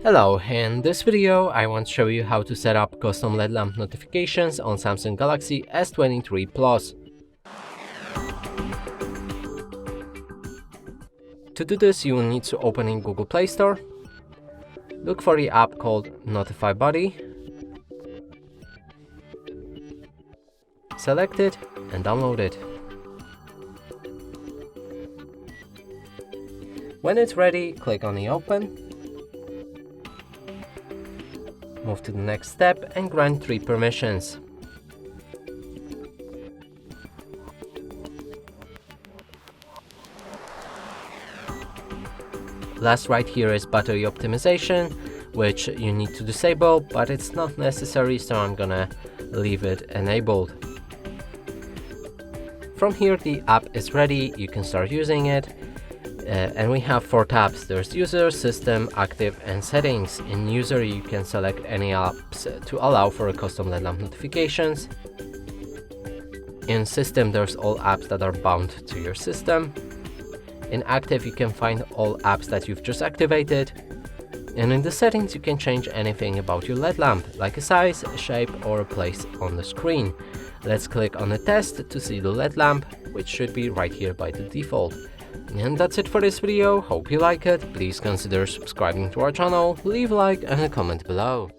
Hello, in this video I want to show you how to set up custom LED lamp notifications on Samsung Galaxy S23 Plus. To do this, you will need to open in Google Play Store, look for the app called Notify Buddy, select it and download it. When it's ready, click on the Open, move to the next step and grant 3 permissions. Last right here is battery optimization, which you need to disable, but it's not necessary, so I'm gonna leave it enabled. From here the app is ready, you can start using it. And we have 4 tabs. There's User, System, Active and Settings. In User you can select any apps to allow for a custom LED lamp notifications. In System there's all apps that are bound to your system. In Active you can find all apps that you've just activated. And in the settings you can change anything about your LED lamp, like a size, a shape or a place on the screen. Let's click on the test to see the LED lamp, which should be right here by the default. And that's it for this video. Hope you like it. Please consider subscribing to our channel, leave a like and a comment below.